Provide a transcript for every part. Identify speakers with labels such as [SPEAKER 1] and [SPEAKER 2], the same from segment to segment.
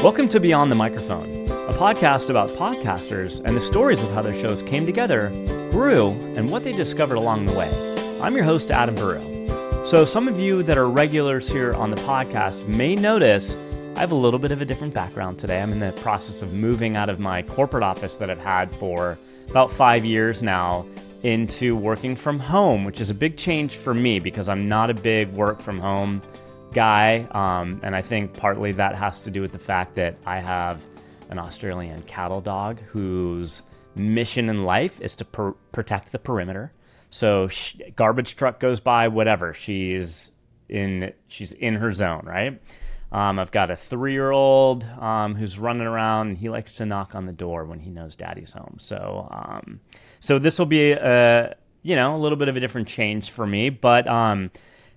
[SPEAKER 1] Welcome to Beyond the Microphone, a podcast about podcasters and the stories of how their shows came together, grew, and what they discovered along the way. I'm your host, Adam Baruh. So some of you that are regulars here on the podcast may notice I have a little bit of a different background today. I'm in the process of moving out of my corporate office that I've had for about 5 years now into working from home, which is a big change for me because I'm not a big work from home guy, and I think partly that has to do with the fact that I have an Australian cattle dog whose mission in life is to protect the perimeter. So garbage truck goes by, whatever, she's in her zone, right? I've got a 3-year-old who's running around. He likes to knock on the door when he knows daddy's home. So this will be a little bit of a different change for me, but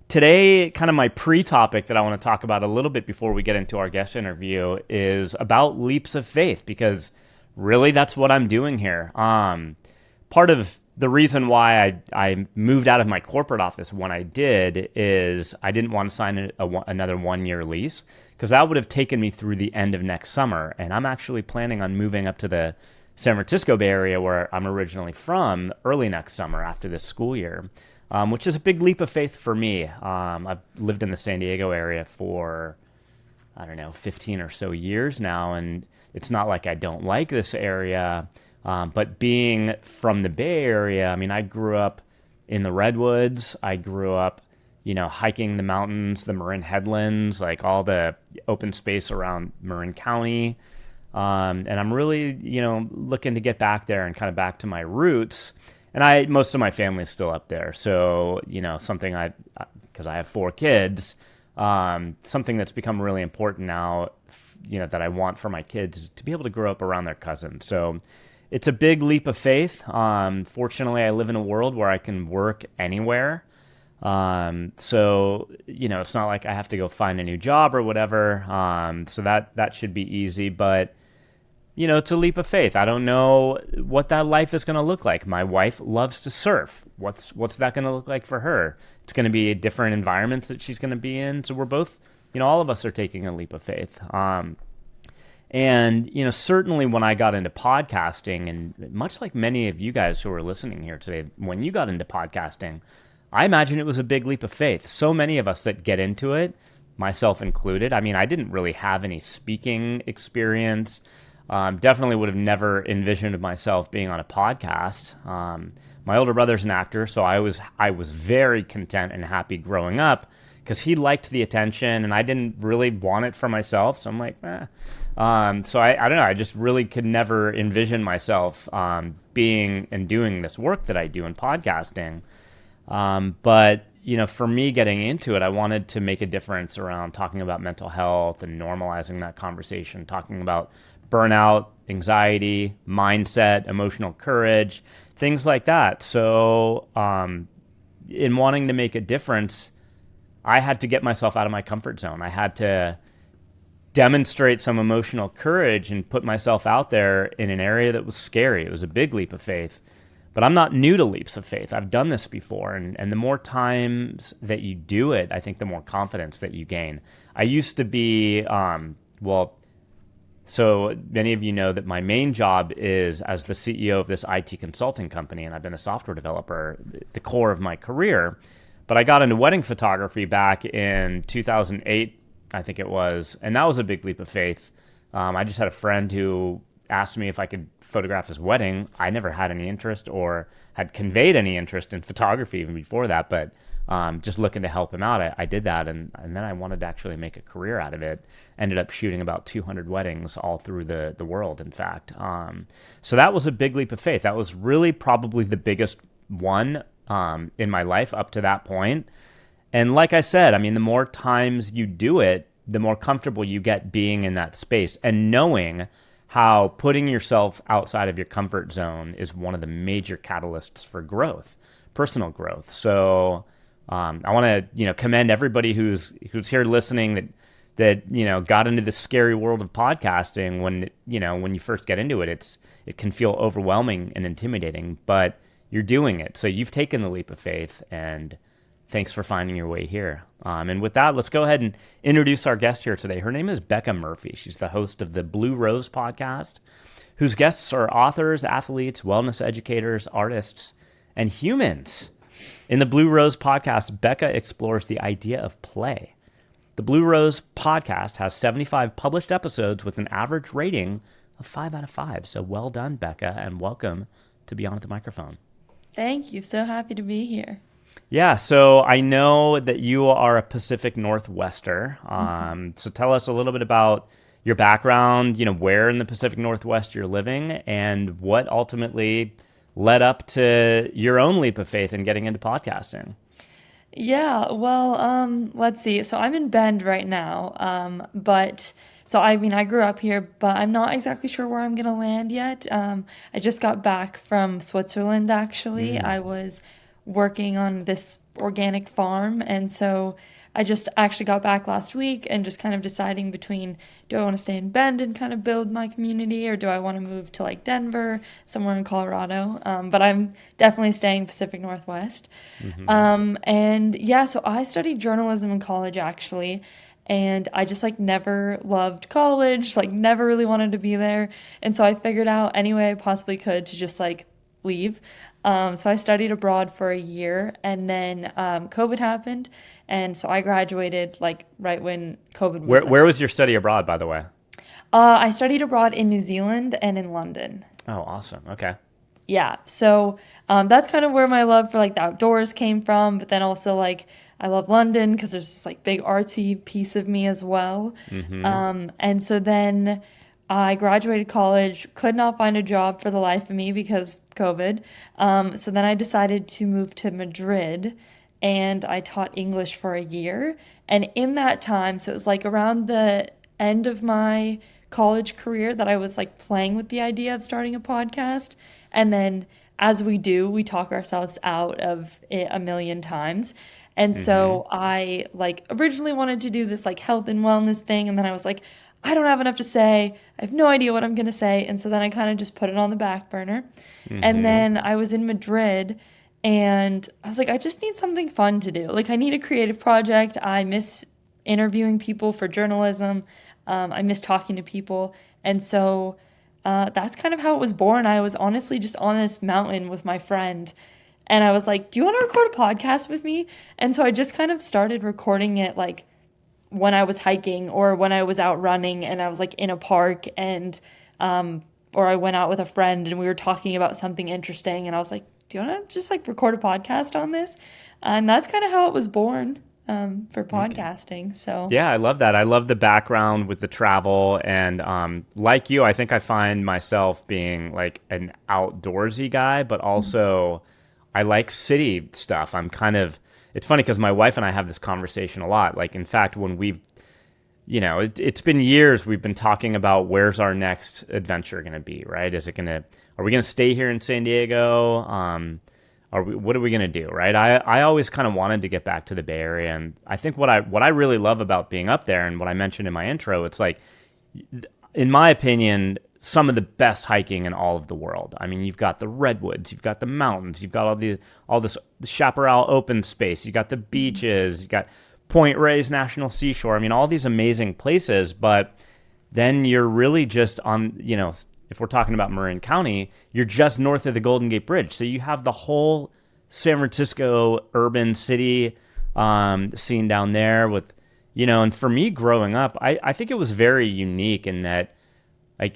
[SPEAKER 1] today, kind of my pre-topic that I want to talk about a little bit before we get into our guest interview is about leaps of faith, because really that's what I'm doing here. Part of the reason why I moved out of my corporate office when I did is I didn't want to sign another 1-year lease, because that would have taken me through the end of next summer. And I'm actually planning on moving up to the San Francisco Bay Area, where I'm originally from, early next summer after this school year. Which is a big leap of faith for me. I've lived in the San Diego area for, 15 or so years now, and it's not like I don't like this area, but being from the Bay Area, I mean, I grew up in the Redwoods. I grew up, hiking the mountains, the Marin Headlands, like all the open space around Marin County, and I'm really, looking to get back there and kind of back to my roots. And most of my family is still up there. So, something because I have 4 kids, something that's become really important now, that I want for my kids is to be able to grow up around their cousins. So it's a big leap of faith. Fortunately, I live in a world where I can work anywhere. So, it's not like I have to go find a new job or whatever. So that should be easy, but it's a leap of faith. I don't know what that life is going to look like. My wife loves to surf. What's that going to look like for her? It's going to be different environments that she's going to be in. So we're both, all of us are taking a leap of faith. And certainly when I got into podcasting, and much like many of you guys who are listening here today, when you got into podcasting, I imagine it was a big leap of faith. So many of us that get into it, myself included. I mean, I didn't really have any speaking experience. Definitely would have never envisioned myself being on a podcast. My older brother's an actor, so I was very content and happy growing up because he liked the attention, and I didn't really want it for myself. So I'm like, So I don't know. I just really could never envision myself being and doing this work that I do in podcasting. But for me getting into it, I wanted to make a difference around talking about mental health and normalizing that conversation, talking about burnout, anxiety, mindset, emotional courage, things like that. So in wanting to make a difference, I had to get myself out of my comfort zone. I had to demonstrate some emotional courage and put myself out there in an area that was scary. It was a big leap of faith. But I'm not new to leaps of faith. I've done this before. And the more times that you do it, I think the more confidence that you gain. I used to be, so many of you know that my main job is as the CEO of this IT consulting company, and I've been a software developer, the core of my career. But I got into wedding photography back in 2008, I think it was, and that was a big leap of faith. I just had a friend who asked me if I could photograph his wedding. I never had any interest or had conveyed any interest in photography even before that, but just looking to help him out, I did that, and then I wanted to actually make a career out of it. Ended up shooting about 200 weddings all through the world, in fact. So that was a big leap of faith. That was really probably the biggest one in my life up to that point. And like I said, I mean, the more times you do it, the more comfortable you get being in that space and knowing how putting yourself outside of your comfort zone is one of the major catalysts for growth, personal growth. So I want to, commend everybody who's here listening that got into the scary world of podcasting. When you first get into it, it can feel overwhelming and intimidating, but you're doing it. So you've taken the leap of faith, and thanks for finding your way here. And with that, let's go ahead and introduce our guest here today. Her name is Becca Murphy. She's the host of the Blue Rose podcast, whose guests are authors, athletes, wellness educators, artists, and humans. In the Blue Rose podcast, Becca explores the idea of play. The Blue Rose podcast has 75 published episodes with an average rating of 5 out of 5. So well done, Becca, and welcome to Beyond the Microphone.
[SPEAKER 2] Thank you. So happy to be here.
[SPEAKER 1] Yeah, so I know that you are a Pacific Northwester. So tell us a little bit about your background, where in the Pacific Northwest you're living, and what ultimately led up to your own leap of faith in getting into podcasting.
[SPEAKER 2] Yeah, well, let's see. So I'm in Bend right now, I grew up here, but I'm not exactly sure where I'm gonna land yet. I just got back from Switzerland, actually. I was working on this organic farm, and so I just actually got back last week and just kind of deciding between, do I want to stay in Bend and kind of build my community, or do I want to move to like Denver, somewhere in Colorado? But I'm definitely staying Pacific Northwest. So I studied journalism in college, actually. And I just never loved college, never really wanted to be there. And so I figured out any way I possibly could to just leave. So I studied abroad for a year, and then COVID happened. And so I graduated right when COVID was.
[SPEAKER 1] Where was your study abroad, by the way?
[SPEAKER 2] I studied abroad in New Zealand and in London.
[SPEAKER 1] Oh, awesome. Okay.
[SPEAKER 2] Yeah. So that's kind of where my love for the outdoors came from. But then also I love London because there's this big artsy piece of me as well. And so then I graduated college, could not find a job for the life of me because COVID. So then I decided to move to Madrid, and I taught English for a year. And in that time, so it was around the end of my college career that I was playing with the idea of starting a podcast. And then as we do, we talk ourselves out of it a million times. And so I originally wanted to do this health and wellness thing. And then I was I don't have enough to say. I have no idea what I'm going to say. And so then I kind of just put it on the back burner. And then I was in Madrid, and I was I just need something fun to do. I need a creative project. I miss interviewing people for journalism. I miss talking to people. And so that's kind of how it was born. I was honestly just on this mountain with my friend, and I was do you want to record a podcast with me? And so I just kind of started recording it when I was hiking or when I was out running and I was in a park, and or I went out with a friend and we were talking about something interesting, and I was do you want to just like podcast on this? And that's kind of how it was born for podcasting. So
[SPEAKER 1] yeah, I love that. I love the background with the travel, and like you, I think I find myself being an outdoorsy guy, but also I like city stuff. It's funny because my wife and I have this conversation a lot. In fact, when we've, it's been years we've been talking about where's our next adventure going to be, right? Are we going to stay here in San Diego? What are we going to do, right? I always kind of wanted to get back to the Bay Area, and I think what I really love about being up there, and what I mentioned in my intro, it's in my opinion, some of the best hiking in all of the world. I mean, you've got the redwoods, you've got the mountains, you've got all this chaparral open space, you got the beaches, you got Point Reyes National Seashore. I mean, all these amazing places, but then you're really just on, if we're talking about Marin County, you're just north of the Golden Gate Bridge. So you have the whole San Francisco urban city scene down there with, and for me growing up, I think it was very unique in that,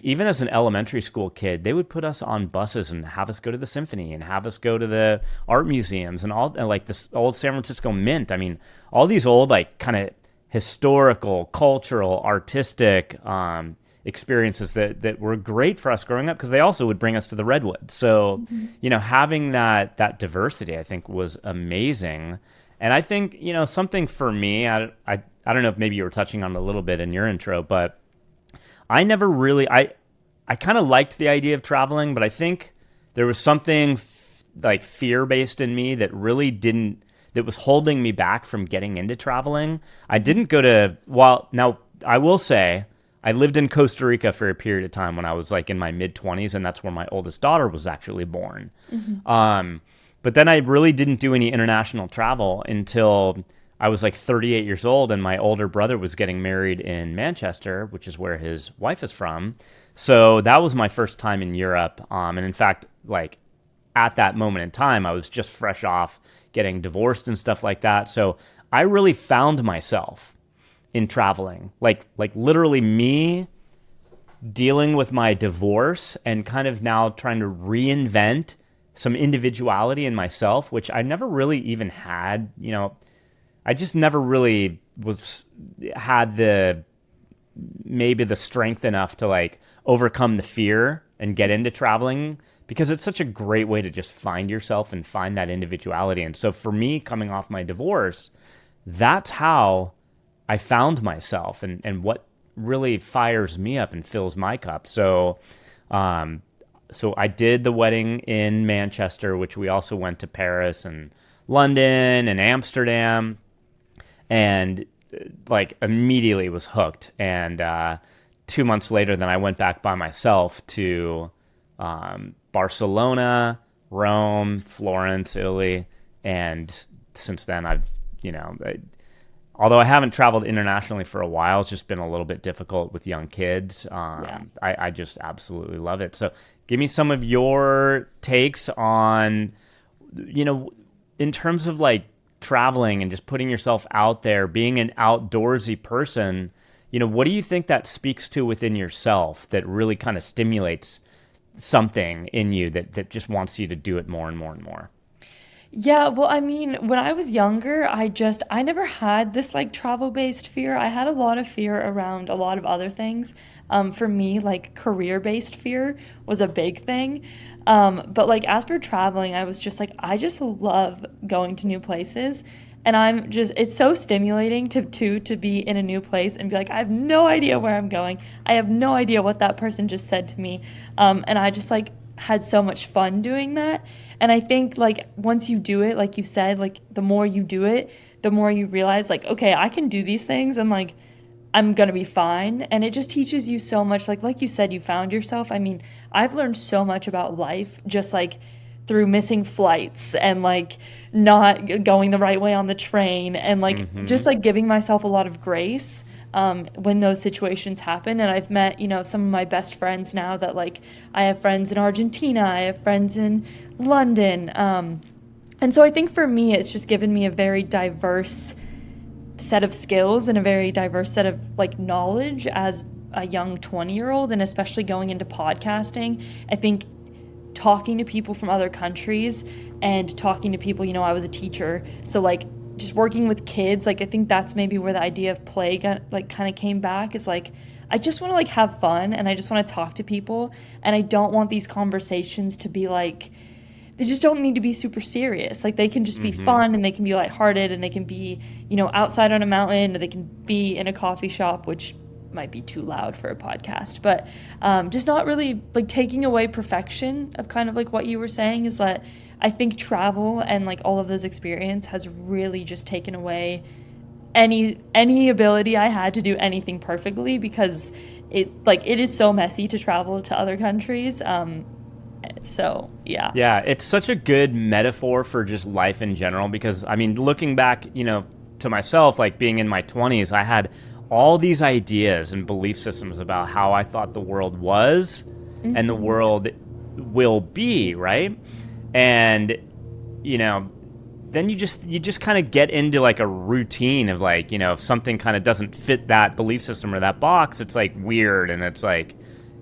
[SPEAKER 1] even as an elementary school kid, they would put us on buses and have us go to the symphony and have us go to the art museums and all, this old San Francisco Mint. I mean, all these old, kind of historical, cultural, artistic experiences that were great for us growing up, because they also would bring us to the redwoods. So, having that diversity, I think, was amazing. And I think, something for me, I don't know if maybe you were touching on it a little bit in your intro, but I never really, I kind of liked the idea of traveling, but I think there was something fear-based in me that really that was holding me back from getting into traveling. I didn't go to, now I will say, I lived in Costa Rica for a period of time when I was in my mid-20s, and that's where my oldest daughter was actually born. But then I really didn't do any international travel until I was like 38 years old, and my older brother was getting married in Manchester, which is where his wife is from. So that was my first time in Europe. And in fact, like at that moment in time, I was just fresh off getting divorced and stuff like that. So I really found myself in traveling, like literally me dealing with my divorce and kind of now trying to reinvent some individuality in myself, which I never really even had. I just never really had maybe the strength enough to like overcome the fear and get into traveling, because it's such a great way to just find yourself and find that individuality. And so for me, coming off my divorce, that's how I found myself and what really fires me up and fills my cup. So I did the wedding in Manchester, which we also went to Paris and London and Amsterdam, and like immediately was hooked. And 2 months later, then I went back by myself to Barcelona, Rome, Florence, Italy. And since then although I haven't traveled internationally for a while, it's just been a little bit difficult with young kids. I just absolutely love it. So give me some of your takes on, in terms of like traveling and just putting yourself out there, being an outdoorsy person. What do you think that speaks to within yourself that really kind of stimulates something in you that just wants you to do it more and more and more?
[SPEAKER 2] Yeah, well, I mean, when I was younger, I never had this like travel-based fear. I had a lot of fear around a lot of other things. For me, like career-based fear was a big thing. But like as for traveling, I was just like, I just love going to new places. And it's so stimulating to be in a new place and be like, I have no idea where I'm going. I have no idea what that person just said to me. And I just like had so much fun doing that. And I think like once you do it, like you said, like the more you do it, the more you realize like, okay, I can do these things and like I'm going to be fine. And it just teaches you so much. Like you said, you found yourself. I mean, I've learned so much about life just like through missing flights and like not going the right way on the train and like just like giving myself a lot of grace when those situations happen. And I've met, some of my best friends now that like I have friends in Argentina, I have friends in London. And so I think for me, it's just given me a very diverse set of skills and a very diverse set of like knowledge as a young 20-year-old, and especially going into podcasting. I think talking to people from other countries and talking to people, I was a teacher, so like just working with kids, like I think that's maybe where the idea of play got like kind of came back, is like I just want to like have fun and I just want to talk to people, and I don't want these conversations to be like, they just don't need to be super serious. Like they can just be fun and they can be lighthearted and they can be, outside on a mountain, or they can be in a coffee shop, which might be too loud for a podcast, but just not really like taking away perfection of kind of like what you were saying, is that I think travel and like all of those experience has really just taken away any ability I had to do anything perfectly, because it is so messy to travel to other countries. So yeah.
[SPEAKER 1] Yeah, it's such a good metaphor for just life in general, because I mean, looking back, to myself, like being in my 20s, I had all these ideas and belief systems about how I thought the world was and the world will be, right? And then you just kind of get into like a routine of like, if something kind of doesn't fit that belief system or that box, it's like weird, and it's like,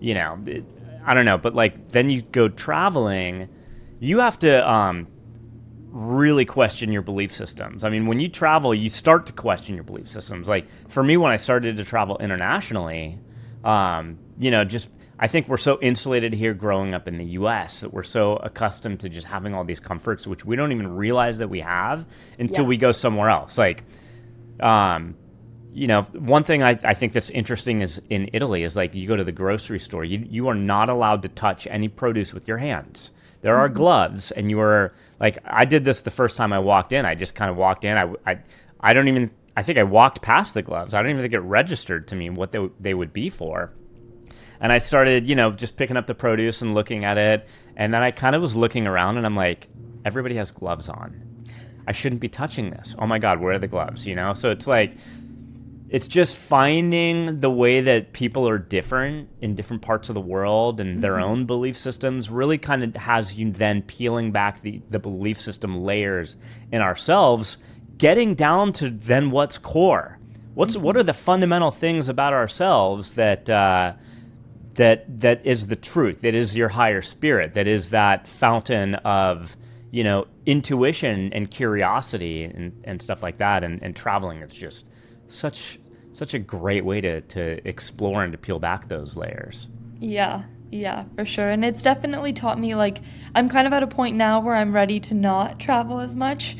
[SPEAKER 1] I don't know, but like then you go traveling, you have to really question your belief systems. I mean, when you travel, you start to question your belief systems. Like for me, when I started to travel internationally, just I think we're so insulated here growing up in the US that we're so accustomed to just having all these comforts, which we don't even realize that we have until we go somewhere else. Like, one thing I think that's interesting is in Italy is like you go to the grocery store, you are not allowed to touch any produce with your hands. There are gloves, and you are like, I did this the first time I walked in. I just kind of walked in. I think I walked past the gloves. I don't even think it registered to me what they would be for. And I started, just picking up the produce and looking at it. And then I kind of was looking around and I'm like, everybody has gloves on. I shouldn't be touching this. Oh my God, where are the gloves? So it's like, it's just finding the way that people are different in different parts of the world and their own belief systems really kind of has you then peeling back the belief system layers in ourselves, getting down to then what's core. What are the fundamental things about ourselves that is the truth, that is your higher spirit, that is that fountain of intuition and curiosity and stuff like that, and traveling is just such a great way to explore and to peel back those layers.
[SPEAKER 2] Yeah, for sure. And it's definitely taught me, like, I'm kind of at a point now where I'm ready to not travel as much.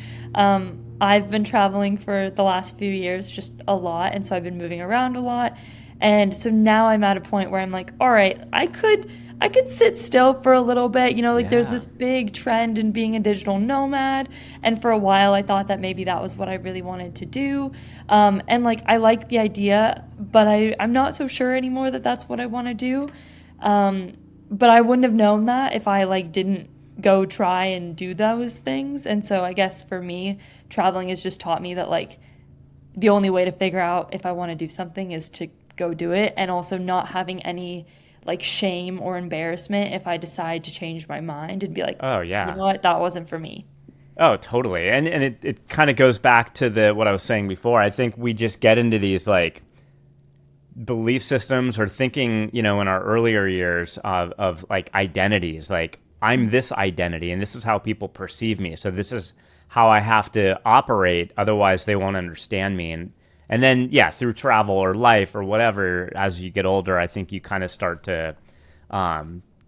[SPEAKER 2] I've been traveling for the last few years just a lot, and so I've been moving around a lot. And so now I'm at a point where I'm like, all right, I could sit still for a little bit. There's this big trend in being a digital nomad. And for a while, I thought that maybe that was what I really wanted to do. And like, I like the idea, but I'm not so sure anymore that that's what I want to do. But I wouldn't have known that if I like didn't go try and do those things. And so I guess for me, traveling has just taught me that like the only way to figure out if I want to do something is to go do it, and also not having any like shame or embarrassment if I decide to change my mind and be like,
[SPEAKER 1] oh yeah,
[SPEAKER 2] you know what, that wasn't for me.
[SPEAKER 1] Oh, totally. And it kind of goes back to what I was saying before. I think we just get into these like belief systems or thinking, in our earlier years of like identities, like I'm this identity and this is how people perceive me. So this is how I have to operate. Otherwise they won't understand me. And then, yeah, through travel or life or whatever, as you get older, I think you kind of start to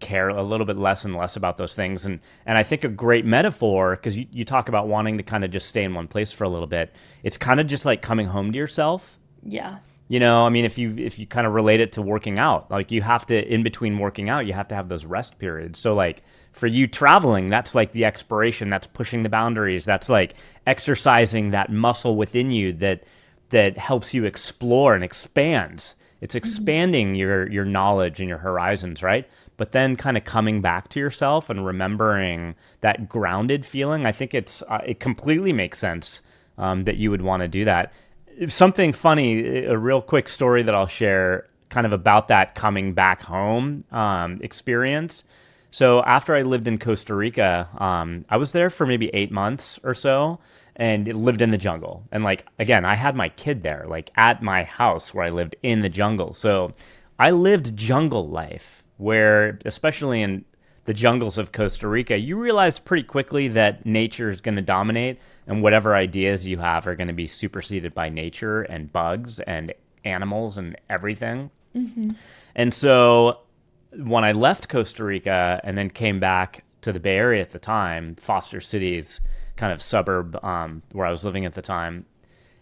[SPEAKER 1] care a little bit less and less about those things. And I think a great metaphor, because you talk about wanting to kind of just stay in one place for a little bit, it's kind of just like coming home to yourself.
[SPEAKER 2] Yeah.
[SPEAKER 1] I mean, if you kind of relate it to working out, like you have to, in between working out, you have to have those rest periods. So like for you traveling, that's like the exploration, that's pushing the boundaries, that's like exercising that muscle within you that helps you explore and expands. It's expanding your knowledge and your horizons, right? But then kind of coming back to yourself and remembering that grounded feeling. I think it completely makes sense that you would want to do that. Something funny, a real quick story that I'll share kind of about that coming back home experience. So after I lived in Costa Rica, I was there for maybe 8 months or so, and it lived in the jungle. And like, again, I had my kid there, like at my house where I lived in the jungle. So I lived jungle life where, especially in the jungles of Costa Rica, you realize pretty quickly that nature is going to dominate, and whatever ideas you have are going to be superseded by nature and bugs and animals and everything. Mm-hmm. And so when I left Costa Rica and then came back to the Bay Area at the time, Foster City's kind of suburb where I was living at the time,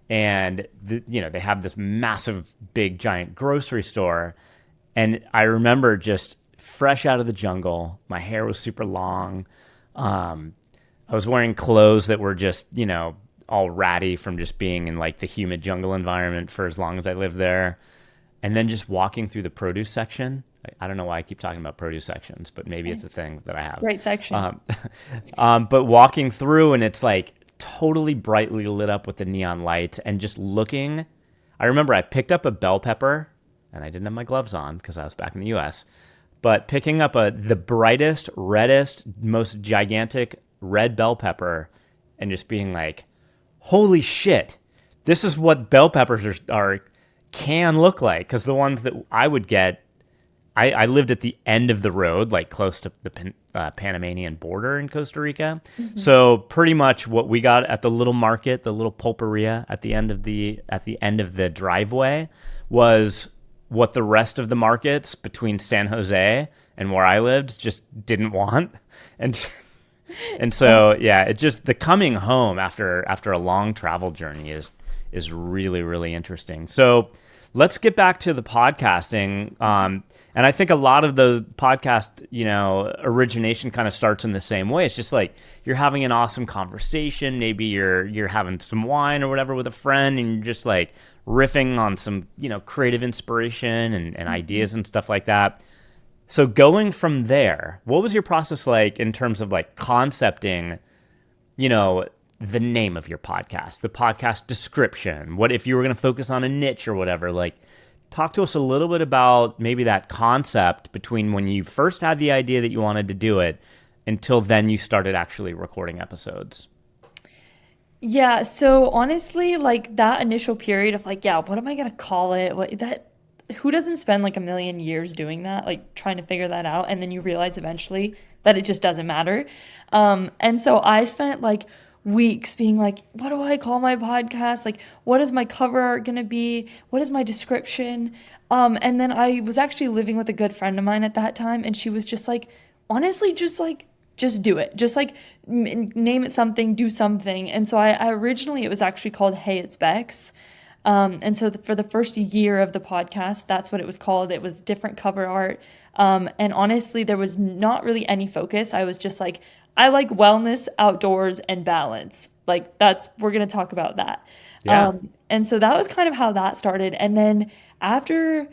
[SPEAKER 1] and they have this massive, big, giant grocery store, and I remember just fresh out of the jungle, my hair was super long, I was wearing clothes that were just all ratty from just being in like the humid jungle environment for as long as I lived there, and then just walking through the produce section. I don't know why I keep talking about produce sections, but maybe it's a thing that I have.
[SPEAKER 2] Great section.
[SPEAKER 1] But walking through, and it's like totally brightly lit up with the neon lights, and just looking. I remember I picked up a bell pepper, and I didn't have my gloves on because I was back in the U.S., but picking up the brightest, reddest, most gigantic red bell pepper and just being like, holy shit, this is what bell peppers can look like. Because the ones that I would get, I lived at the end of the road, like close to the Panamanian border in Costa Rica. Mm-hmm. So pretty much what we got at the little market, the little pulperia at the end of the driveway, was what the rest of the markets between San Jose and where I lived just didn't want. And so yeah, it just, the coming home after a long travel journey is really, really interesting. So let's get back to the podcasting. And I think a lot of the podcast, origination kind of starts in the same way. It's just like you're having an awesome conversation. Maybe you're having some wine or whatever with a friend, and you're just like riffing on some, creative inspiration and ideas and stuff like that. So going from there, what was your process like in terms of like concepting, the name of your podcast, the podcast description? What if you were going to focus on a niche or whatever? Like, talk to us a little bit about maybe that concept between when you first had the idea that you wanted to do it until then you started actually recording episodes.
[SPEAKER 2] Yeah, so honestly, like that initial period of like, yeah, what am I gonna call it? Who doesn't spend like a million years doing that, like trying to figure that out, and then you realize eventually that it just doesn't matter. And so I spent like weeks being like, what do I call my podcast? Like, what is my cover art gonna be? What is my description? And then I was actually living with a good friend of mine at that time, and she was just like, honestly, just do it. Just like name it something, do something. And so I originally, it was actually called Hey, It's Bex. And so for the first year of the podcast, that's what it was called. It was different cover art. And honestly, there was not really any focus. I was just like, I like wellness, outdoors, and balance. Like we're going to talk about that.
[SPEAKER 1] Yeah.
[SPEAKER 2] And so that was kind of how that started. And then after,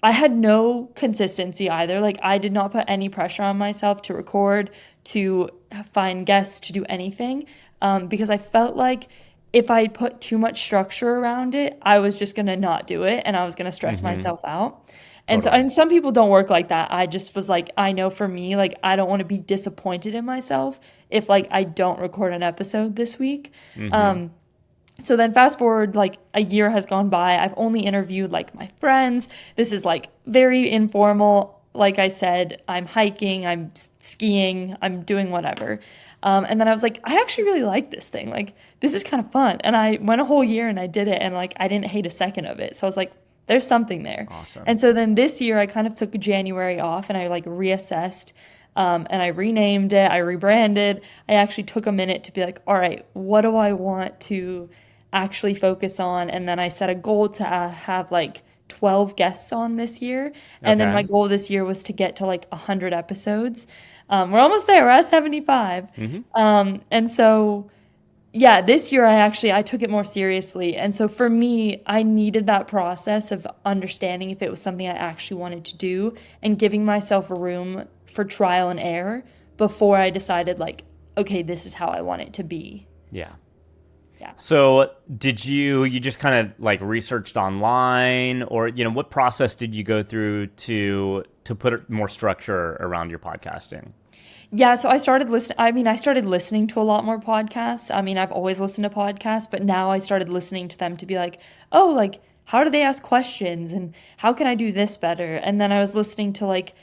[SPEAKER 2] I had no consistency either. Like I did not put any pressure on myself to record, to find guests, to do anything. Because I felt like if I put too much structure around it, I was just going to not do it and I was going to stress myself out. And
[SPEAKER 1] Totally.
[SPEAKER 2] and some people don't work like that. I just was like, I know for me, like I don't want to be disappointed in myself if like I don't record an episode this week. So then fast forward, like a year has gone by. I've only interviewed like my friends. This is like very informal. Like I said, I'm hiking, I'm skiing, I'm doing whatever. And then I was like, I actually really like this thing. Like, this is kind of fun. And I went a whole year and I did it. And like, I didn't hate a second of it. So I was like, there's something there.
[SPEAKER 1] Awesome.
[SPEAKER 2] And so then this year I kind of took January off and I like reassessed. And I renamed it. I rebranded. I actually took a minute to be like, all right, what do I want to actually focus on? And then I set a goal to have like 12 guests on this year. And then my goal this year was to get to like 100 episodes. We're almost there. We're at 75. And so, yeah, this year I took it more seriously. And so for me, I needed that process of understanding if it was something I actually wanted to do and giving myself room for trial and error before I decided like, okay, this is how I want it to be.
[SPEAKER 1] Yeah. So did you just kind of like researched online, or, what process did you go through to put more structure around your podcasting?
[SPEAKER 2] Yeah, so I started listening to a lot more podcasts. I mean, I've always listened to podcasts, but now I started listening to them to be like, oh, like, how do they ask questions and how can I do this better? And then I was listening to like,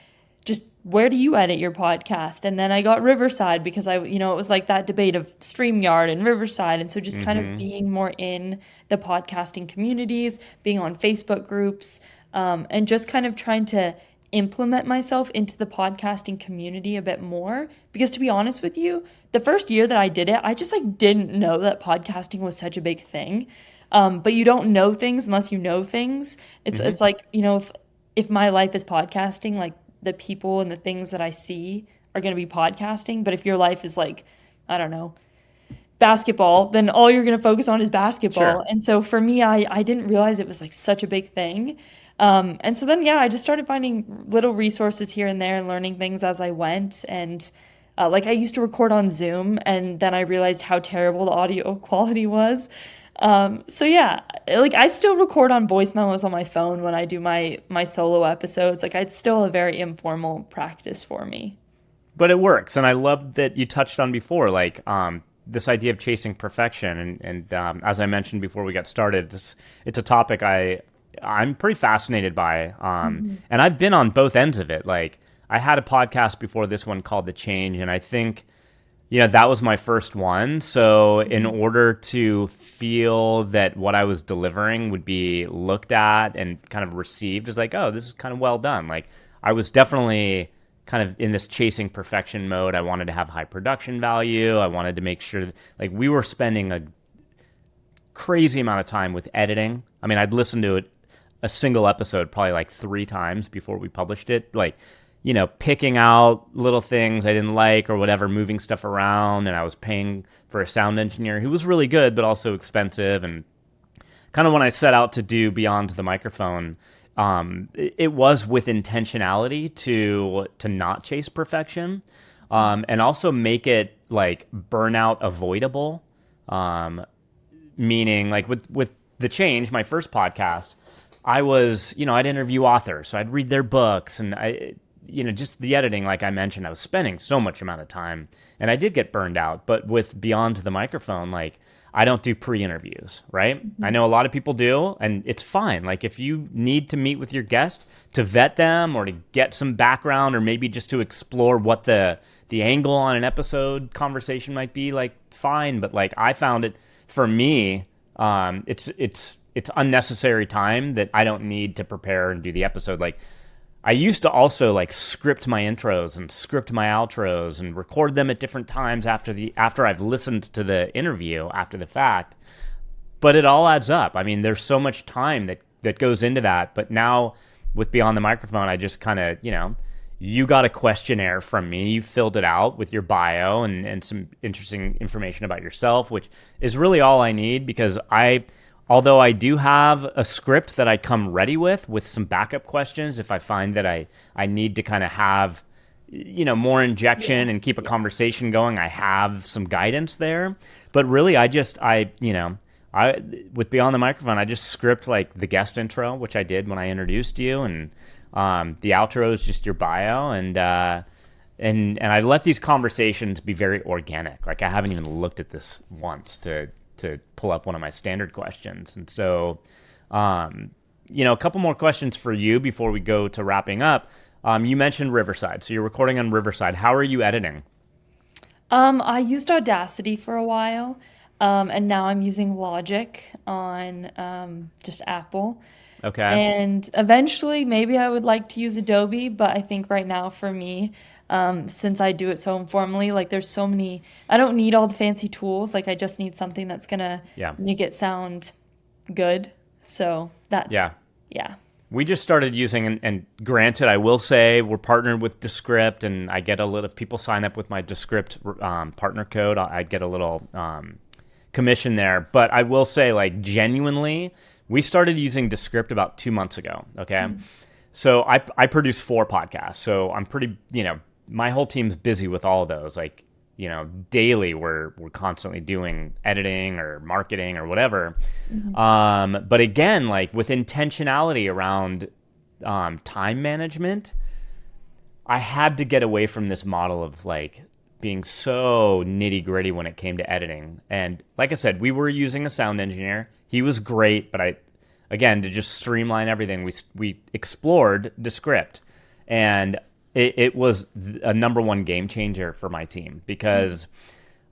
[SPEAKER 2] just where do you edit your podcast? And then I got Riverside because it was like that debate of StreamYard and Riverside. And so just kind of being more in the podcasting communities, being on Facebook groups, and just kind of trying to implement myself into the podcasting community a bit more. Because to be honest with you, the first year that I did it, I just like didn't know that podcasting was such a big thing. But you don't know things unless you know things. It's like, if my life is podcasting, like the people and the things that I see are going to be podcasting. But if your life is like, I don't know, basketball, then all you're going to focus on is basketball.
[SPEAKER 1] Sure.
[SPEAKER 2] And so for me, I didn't realize it was like such a big thing. And so then, I just started finding little resources here and there and learning things as I went. And like I used to record on Zoom, and then I realized how terrible the audio quality was. So yeah, like I still record on voice memos on my phone when I do my solo episodes. Like it's still a very informal practice for me.
[SPEAKER 1] But it works, and I love that you touched on before, like this idea of chasing perfection. And as I mentioned before we got started, it's a topic I'm pretty fascinated by, and I've been on both ends of it. Like I had a podcast before this one called The Change, and I think that was my first one. So in order to feel that what I was delivering would be looked at and kind of received as like, oh, this is kind of well done. Like I was definitely kind of in this chasing perfection mode. I wanted to have high production value. I wanted to make sure that, like, we were spending a crazy amount of time with editing. I mean, I'd listen to it a single episode probably like 3 times before we published it. Like, picking out little things I didn't like or whatever, moving stuff around. And I was paying for a sound engineer who was really good, but also expensive. And kind of when I set out to do Beyond the Microphone, it was with intentionality to not chase perfection, and also make it like burnout avoidable. Meaning like with The Change, my first podcast, I was, I'd interview authors, so I'd read their books, and just the editing, like I mentioned, I was spending so much amount of time, and I did get burned out. But with Beyond the Microphone, like, I don't do pre-interviews, right? I know a lot of people do, and it's fine. Like, if you need to meet with your guest to vet them or to get some background or maybe just to explore what the angle on an episode conversation might be, like, fine. But like, I found it, for me, it's unnecessary time that I don't need to prepare and do the episode. Like, I used to also like script my intros and script my outros and record them at different times after I've listened to the interview after the fact. But it all adds up. I mean, there's so much time that goes into that. But now with Beyond the Microphone, I just kind of, you got a questionnaire from me, you filled it out with your bio and some interesting information about yourself, which is really all I need, because although I do have a script that I come ready with some backup questions, if I find that I need to kind of have, more injection and keep a conversation going, I have some guidance there. But really, with Beyond the Microphone, I just script like the guest intro, which I did when I introduced you, and the outro is just your bio, and I let these conversations be very organic. Like, I haven't even looked at this once to pull up one of my standard questions. And so, a couple more questions for you before we go to wrapping up. You mentioned Riverside. So you're recording on Riverside. How are you editing?
[SPEAKER 2] I used Audacity for a while, and now I'm using Logic on just Apple.
[SPEAKER 1] Okay.
[SPEAKER 2] And eventually, maybe I would like to use Adobe, but I think right now for me, since I do it so informally, like there's so many, I don't need all the fancy tools. Like, I just need something that's gonna make it sound good. So that's, yeah.
[SPEAKER 1] We just started using, and granted, I will say we're partnered with Descript, and I get a little, if people sign up with my Descript partner code, I get a little commission there. But I will say, like, genuinely, we started using Descript about 2 months ago, okay? So I produce 4 podcasts, so I'm pretty, my whole team's busy with all of those. Like, daily we're constantly doing editing or marketing or whatever. But again, like, with intentionality around time management, I had to get away from this model of like being so nitty gritty when it came to editing. And like I said, we were using a sound engineer. He was great, but again, to just streamline everything, we explored Descript, and it was a number one game changer for my team, because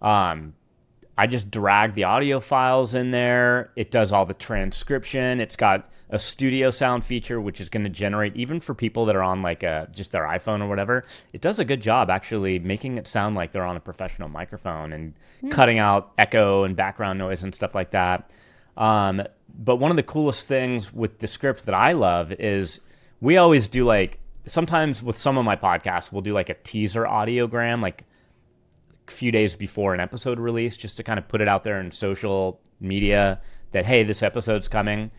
[SPEAKER 1] I just drag the audio files in there. It does all the transcription. It's got a studio sound feature, which is going to generate, even for people that are on like just their iPhone or whatever, it does a good job actually making it sound like they're on a professional microphone and cutting out echo and background noise and stuff like that. But one of the coolest things with Descript that I love is we always do, like, sometimes with some of my podcasts, we'll do like a teaser audiogram, like a few days before an episode release, just to kind of put it out there in social media that, hey, this episode's coming.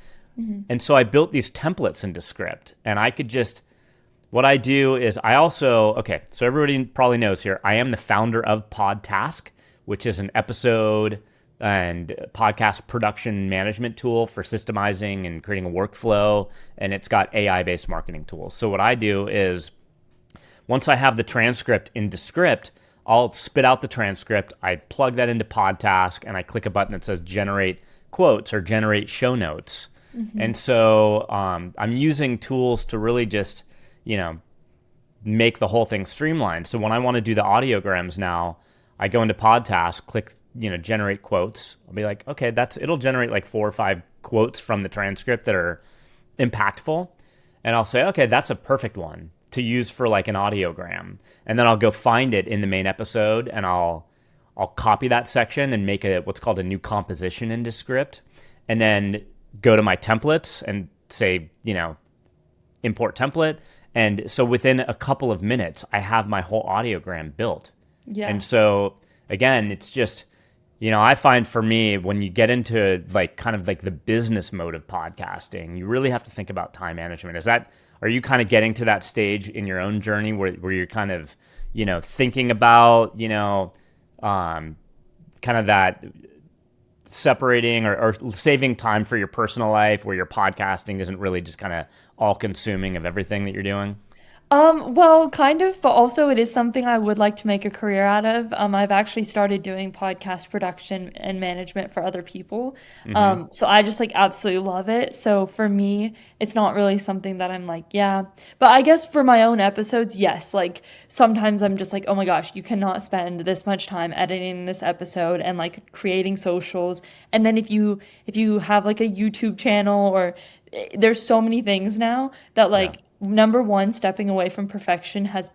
[SPEAKER 1] And so I built these templates in Descript, and I could just, what I do is so everybody probably knows here, I am the founder of PodTask, which is an episode and podcast production management tool for systemizing and creating a workflow, and it's got AI-based marketing tools. So what I do is, once I have the transcript in Descript, I'll spit out the transcript, I plug that into PodTask, and I click a button that says generate quotes or generate show notes. And so I'm using tools to really just, make the whole thing streamlined. So when I want to do the audiograms now, I go into PodTask, click, generate quotes. I'll be like, okay, it'll generate like 4 or 5 quotes from the transcript that are impactful. And I'll say, okay, that's a perfect one to use for like an audiogram. And then I'll go find it in the main episode, and I'll copy that section and make what's called a new composition in Descript, and then go to my templates and say, import template. And so within a couple of minutes, I have my whole audiogram built.
[SPEAKER 2] Yeah.
[SPEAKER 1] And so again, it's just, I find for me, when you get into kind of the business mode of podcasting, you really have to think about time management. Are you kind of getting to that stage in your own journey where you're kind of, thinking about, kind of that separating or saving time for your personal life, where your podcasting isn't really just kind of all consuming of everything that you're doing?
[SPEAKER 2] Well, kind of, but also it is something I would like to make a career out of. I've actually started doing podcast production and management for other people. So I just absolutely love it. So for me, it's not really something that I'm yeah. But I guess for my own episodes, yes. Sometimes I'm just oh my gosh, you cannot spend this much time editing this episode and creating socials. And then if you have a YouTube channel or there's so many things now that
[SPEAKER 1] Yeah.
[SPEAKER 2] Number one, stepping away from perfection has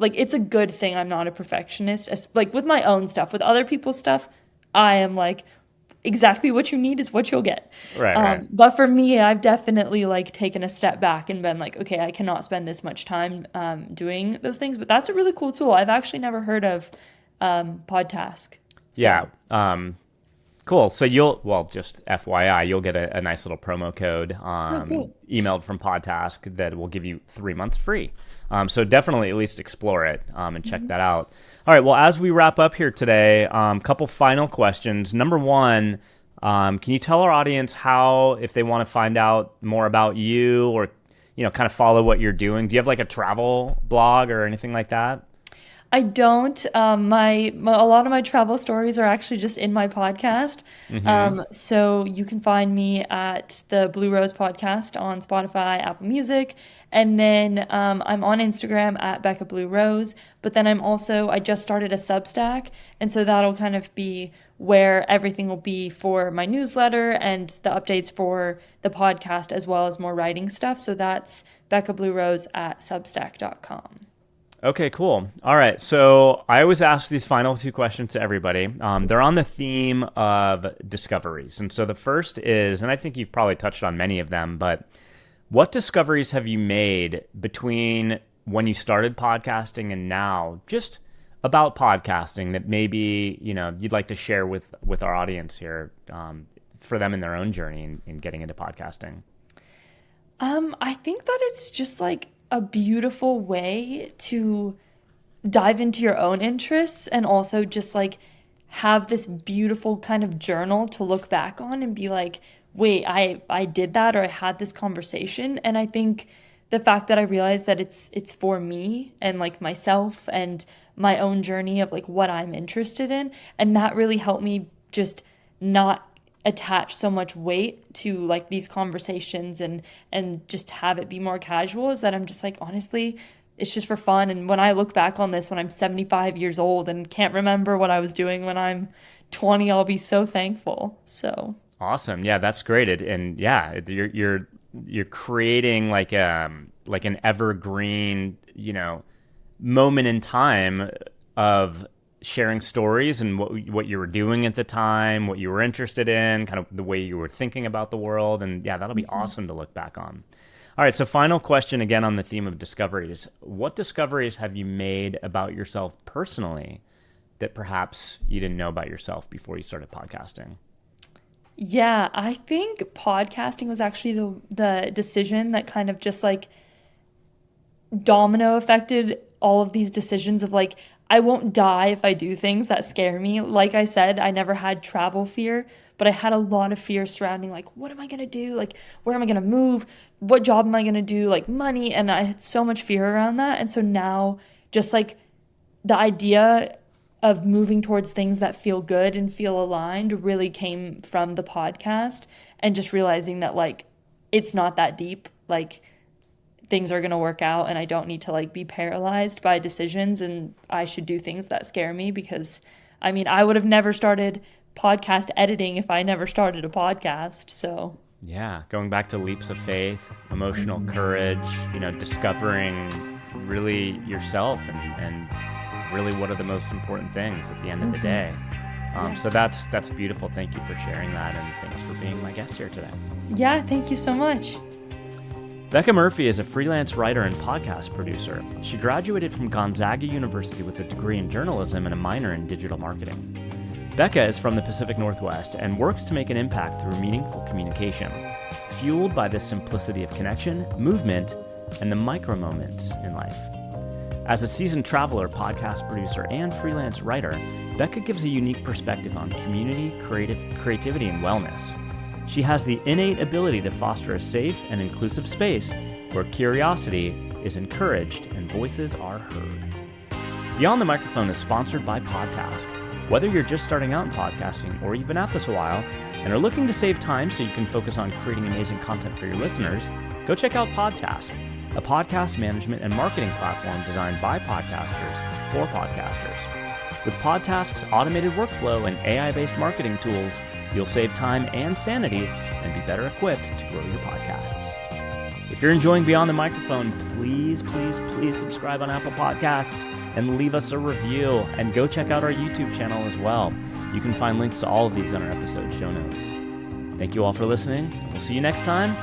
[SPEAKER 2] it's a good thing I'm not a perfectionist. With my own stuff, with other people's stuff, I am exactly what you need is what you'll get.
[SPEAKER 1] Right.
[SPEAKER 2] But for me, I've definitely taken a step back and been okay, I cannot spend this much time doing those things. But that's a really cool tool. I've actually never heard of Podtask. So.
[SPEAKER 1] Yeah. Cool. So just FYI, you'll get a nice little promo code
[SPEAKER 2] Cool.
[SPEAKER 1] emailed from Podtask that will give you 3 months free. So definitely at least explore it and check that out. All right. Well, as we wrap up here today, couple final questions. Number one, can you tell our audience how, if they want to find out more about you or, kind of follow what you're doing, do you have a travel blog or anything like that?
[SPEAKER 2] I don't. A lot of my travel stories are actually just in my podcast. So you can find me at the Blue Rose podcast on Spotify, Apple Music, and then I'm on Instagram at Becca Blue Rose. But then I just started a Substack, and so that'll kind of be where everything will be for my newsletter and the updates for the podcast, as well as more writing stuff. So that's Becca Blue Rose at Substack.com.
[SPEAKER 1] Okay, cool. All right. So I always ask these final two questions to everybody. They're on the theme of discoveries. And so the first is, and I think you've probably touched on many of them, but what discoveries have you made between when you started podcasting and now, just about podcasting, that maybe, you'd like to share with our audience here for them in their own journey in getting into podcasting?
[SPEAKER 2] I think that it's just a beautiful way to dive into your own interests and also just have this beautiful kind of journal to look back on and be wait, I did that, or I had this conversation. And I think the fact that I realized that it's for me and myself and my own journey of what I'm interested in, and that really helped me just not attach so much weight to these conversations and just have it be more casual, is that I'm just honestly, it's just for fun. And when I look back on this when I'm 75 years old and can't remember what I was doing when I'm 20, I'll be so thankful. So
[SPEAKER 1] awesome. Yeah, that's great. And yeah, you're creating an evergreen, moment in time of sharing stories and what you were doing at the time, what you were interested in, kind of the way you were thinking about the world. And yeah, that'll be awesome to look back on. All right. So final question, again, on the theme of discoveries. What discoveries have you made about yourself personally that perhaps you didn't know about yourself before you started podcasting?
[SPEAKER 2] Yeah, I think podcasting was actually the decision that kind of just domino affected all of these decisions of I won't die if I do things that scare me. Like I said, I never had travel fear, but I had a lot of fear surrounding what am I going to do? Where am I going to move? What job am I going to do? Money. And I had so much fear around that. And so now just the idea of moving towards things that feel good and feel aligned really came from the podcast, and just realizing that it's not that deep. Things are going to work out, and I don't need to be paralyzed by decisions, and I should do things that scare me, because I would have never started podcast editing if I never started a podcast. So
[SPEAKER 1] yeah, going back to leaps of faith, emotional courage, discovering really yourself and really what are the most important things at the end of the day. So that's beautiful. Thank you for sharing that, and thanks for being my guest here today.
[SPEAKER 2] Yeah, thank you so much.
[SPEAKER 1] Becca Murphy is a freelance writer and podcast producer. She graduated from Gonzaga University with a degree in journalism and a minor in digital marketing. Becca is from the Pacific Northwest and works to make an impact through meaningful communication, fueled by the simplicity of connection, movement, and the micro moments in life. As a seasoned traveler, podcast producer, and freelance writer, Becca gives a unique perspective on community, creativity, and wellness. She has the innate ability to foster a safe and inclusive space where curiosity is encouraged and voices are heard. Beyond the Microphone is sponsored by Podtask. Whether you're just starting out in podcasting or you've been at this a while and are looking to save time so you can focus on creating amazing content for your listeners, go check out Podtask, a podcast management and marketing platform designed by podcasters for podcasters. With Podtask's automated workflow and AI-based marketing tools, you'll save time and sanity and be better equipped to grow your podcasts. If you're enjoying Beyond the Microphone, please subscribe on Apple Podcasts and leave us a review. And go check out our YouTube channel as well. You can find links to all of these on our episode show notes. Thank you all for listening. We'll see you next time.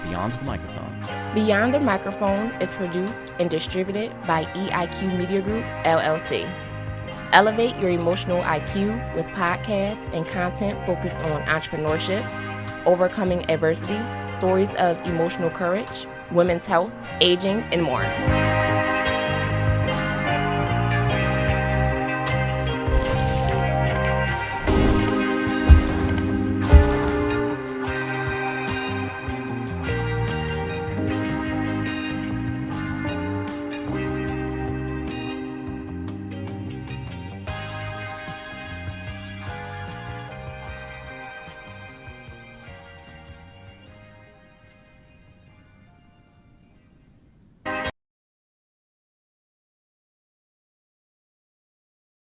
[SPEAKER 1] Beyond the Microphone.
[SPEAKER 3] Beyond the Microphone is produced and distributed by EIQ Media Group, LLC. Elevate your emotional IQ with podcasts and content focused on entrepreneurship, overcoming adversity, stories of emotional courage, women's health, aging, and more.